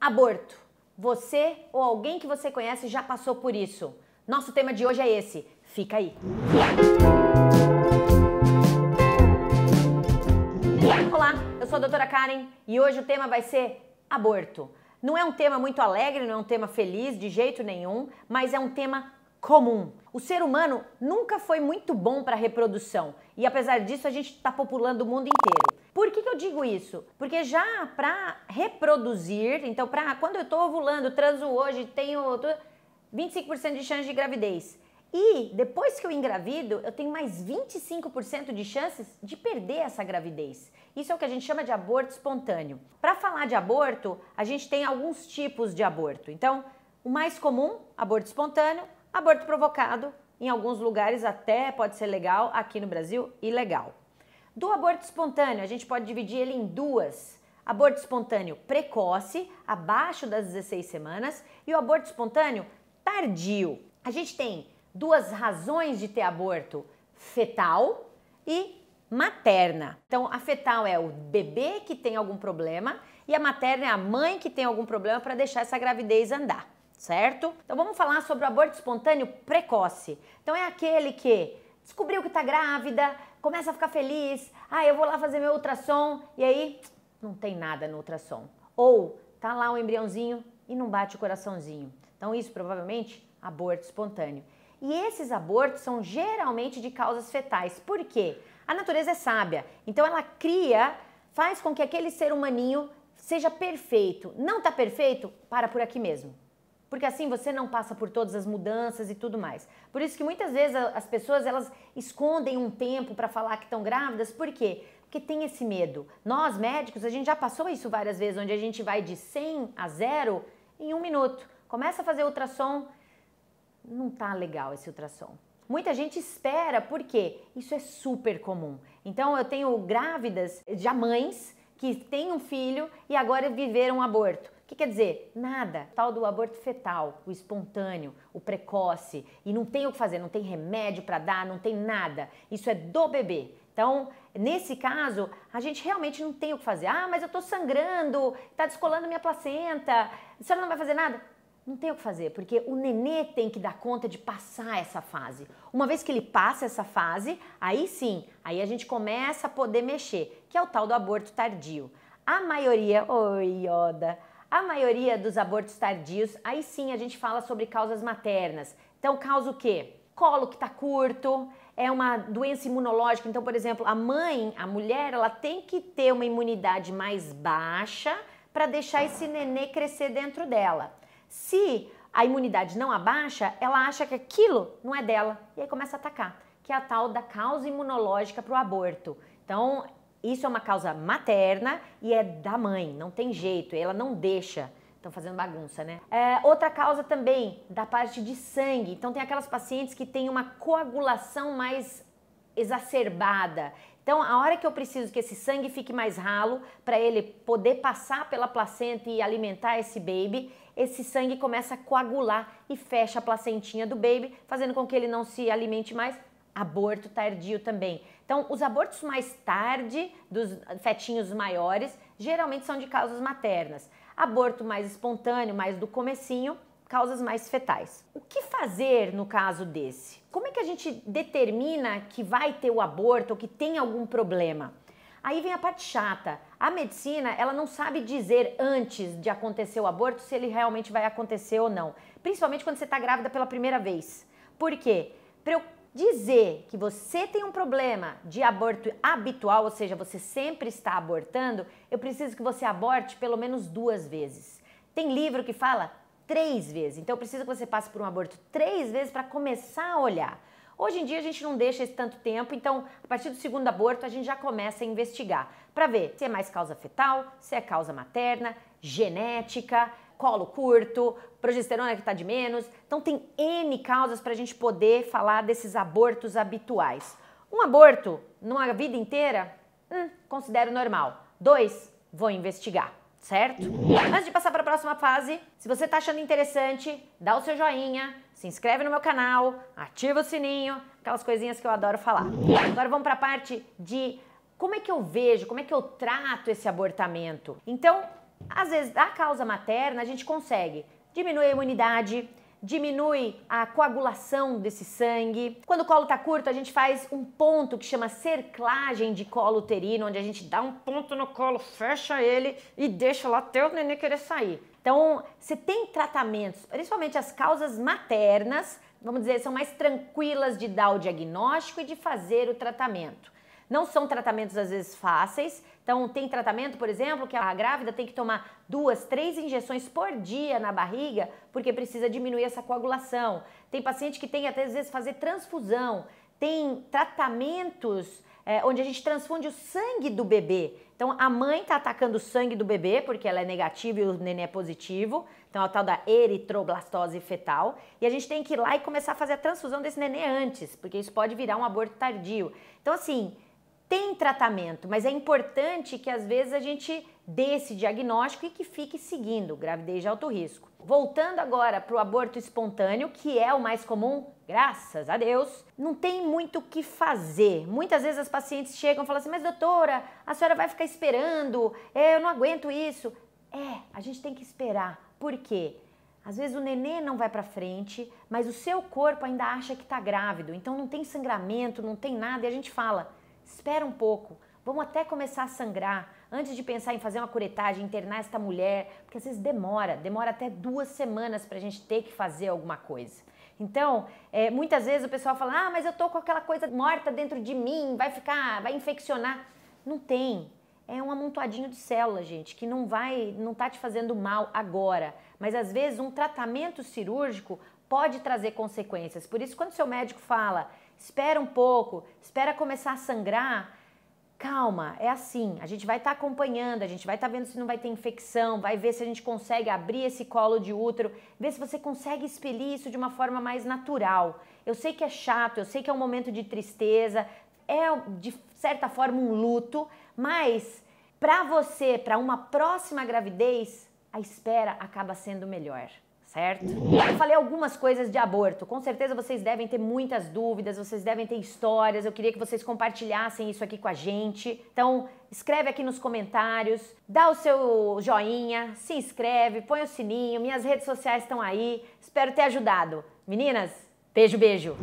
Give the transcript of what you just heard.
Aborto. Você ou alguém que você conhece já passou por isso. Nosso tema de hoje é esse. Fica aí. Olá, eu sou a doutora Karen e hoje o tema vai ser aborto. Não é um tema muito alegre, não é um tema feliz de jeito nenhum, mas é um tema comum. O ser humano nunca foi muito bom para a reprodução e apesar disso a gente está populando o mundo inteiro. Por que eu digo isso? Porque já para reproduzir, então quando eu estou ovulando, transo hoje, tenho 25% de chance de gravidez. E depois que eu engravido, eu tenho mais 25% de chances de perder essa gravidez. Isso é o que a gente chama de aborto espontâneo. Para falar de aborto, a gente tem alguns tipos de aborto. Então, o mais comum, aborto espontâneo, aborto provocado, em alguns lugares até pode ser legal, aqui no Brasil, ilegal. Do aborto espontâneo, a gente pode dividir ele em duas. Aborto espontâneo precoce, abaixo das 16 semanas, e o aborto espontâneo tardio. A gente tem duas razões de ter aborto, fetal e materna. Então, a fetal é o bebê que tem algum problema e a materna é a mãe que tem algum problema para deixar essa gravidez andar, certo? Então, vamos falar sobre o aborto espontâneo precoce. Então, é aquele que descobriu que está grávida, começa a ficar feliz, eu vou lá fazer meu ultrassom e aí não tem nada no ultrassom. Ou tá lá o embriãozinho e não bate o coraçãozinho. Então, isso provavelmente aborto espontâneo. E esses abortos são geralmente de causas fetais. Por quê? A natureza é sábia, então ela faz com que aquele ser humaninho seja perfeito. Não está perfeito? Para por aqui mesmo. Porque assim você não passa por todas as mudanças e tudo mais. Por isso que muitas vezes as pessoas elas escondem um tempo para falar que estão grávidas. Por quê? Porque tem esse medo. Nós médicos, a gente já passou isso várias vezes, onde a gente vai de 100 a 0 em 1 minuto. Começa a fazer ultrassom, não tá legal esse ultrassom. Muita gente espera, porque isso é super comum. Então eu tenho grávidas, já mães, que têm um filho e agora viveram um aborto. O que quer dizer? Nada. Tal do aborto fetal, o espontâneo, o precoce, e não tem o que fazer, não tem remédio para dar, não tem nada. Isso é do bebê. Então, nesse caso, a gente realmente não tem o que fazer. Mas eu tô sangrando, tá descolando minha placenta, a senhora não vai fazer nada? Não tem o que fazer, porque o nenê tem que dar conta de passar essa fase. Uma vez que ele passa essa fase, aí sim, aí a gente começa a poder mexer, que é o tal do aborto tardio. A maioria, a maioria dos abortos tardios, aí sim a gente fala sobre causas maternas. Então, causa o quê? Colo que tá curto, é uma doença imunológica. Então, por exemplo, a mulher, ela tem que ter uma imunidade mais baixa para deixar esse nenê crescer dentro dela. Se a imunidade não abaixa, ela acha que aquilo não é dela e aí começa a atacar, que é a tal da causa imunológica para o aborto. Então, isso é uma causa materna e é da mãe, não tem jeito, ela não deixa. Estão fazendo bagunça, né? Outra causa também, da parte de sangue. Então, tem aquelas pacientes que têm uma coagulação mais exacerbada. Então, a hora que eu preciso que esse sangue fique mais ralo, para ele poder passar pela placenta e alimentar esse baby, esse sangue começa a coagular e fecha a placentinha do baby, fazendo com que ele não se alimente mais. Aborto tardio também. Então, os abortos mais tarde, dos fetinhos maiores, geralmente são de causas maternas. Aborto mais espontâneo, mais do comecinho, causas mais fetais. O que fazer no caso desse? Como é que a gente determina que vai ter o aborto ou que tem algum problema? Aí vem a parte chata. A medicina, ela não sabe dizer antes de acontecer o aborto se ele realmente vai acontecer ou não. Principalmente quando você está grávida pela primeira vez. Por quê? Para eu dizer que você tem um problema de aborto habitual, ou seja, você sempre está abortando, eu preciso que você aborte pelo menos 2 vezes. Tem livro que fala 3 vezes. Então eu preciso que você passe por um aborto 3 vezes para começar a olhar. Hoje em dia a gente não deixa esse tanto tempo, então a partir do 2º aborto a gente já começa a investigar para ver se é mais causa fetal, se é causa materna, genética, colo curto, progesterona que está de menos. Então tem N causas para a gente poder falar desses abortos habituais. Um aborto numa vida inteira, considero normal. 2, vou investigar. Certo? Antes de passar para a próxima fase, se você está achando interessante, dá o seu joinha, se inscreve no meu canal, ativa o sininho, aquelas coisinhas que eu adoro falar. Agora vamos para a parte de como é que eu vejo, como é que eu trato esse abortamento. Então, Às vezes, da causa materna, a gente consegue diminuir a imunidade, diminui a coagulação desse sangue. Quando o colo tá curto, a gente faz um ponto que chama cerclagem de colo uterino, onde a gente dá um ponto no colo, fecha ele e deixa lá até o nenê querer sair. Então, você tem tratamentos, principalmente as causas maternas, vamos dizer, são mais tranquilas de dar o diagnóstico e de fazer o tratamento. Não são tratamentos às vezes fáceis, então tem tratamento, por exemplo, que a grávida tem que tomar 2, 3 injeções por dia na barriga, porque precisa diminuir essa coagulação. Tem paciente que tem até às vezes fazer transfusão, tem tratamentos onde a gente transfunde o sangue do bebê. Então a mãe está atacando o sangue do bebê, porque ela é negativa e o nenê é positivo, então é o tal da eritroblastose fetal, e a gente tem que ir lá e começar a fazer a transfusão desse nenê antes, porque isso pode virar um aborto tardio. Então assim, tem tratamento, mas é importante que às vezes a gente dê esse diagnóstico e que fique seguindo gravidez de alto risco. Voltando agora para o aborto espontâneo, que é o mais comum, graças a Deus, não tem muito o que fazer. Muitas vezes as pacientes chegam e falam assim, mas doutora, a senhora vai ficar esperando, eu não aguento isso. A gente tem que esperar. Por quê? Às vezes o nenê não vai para frente, mas o seu corpo ainda acha que está grávido, então não tem sangramento, não tem nada, e a gente fala, espera um pouco, vamos até começar a sangrar, antes de pensar em fazer uma curetagem, internar esta mulher, porque às vezes demora até 2 semanas para a gente ter que fazer alguma coisa. Então, muitas vezes o pessoal fala, mas eu tô com aquela coisa morta dentro de mim, vai infeccionar. Não tem, é um amontoadinho de células, gente, que não tá te fazendo mal agora, mas às vezes um tratamento cirúrgico pode trazer consequências. Por isso, quando seu médico fala, espera um pouco, espera começar a sangrar, calma, é assim, a gente vai estar acompanhando, a gente vai estar vendo se não vai ter infecção, vai ver se a gente consegue abrir esse colo de útero, ver se você consegue expelir isso de uma forma mais natural. Eu sei que é chato, eu sei que é um momento de tristeza, é de certa forma um luto, mas para você, para uma próxima gravidez, a espera acaba sendo melhor. Certo? Eu falei algumas coisas de aborto, com certeza vocês devem ter muitas dúvidas, vocês devem ter histórias, eu queria que vocês compartilhassem isso aqui com a gente. Então, escreve aqui nos comentários, dá o seu joinha, se inscreve, põe o sininho, minhas redes sociais estão aí, espero ter ajudado. Meninas, beijo, beijo!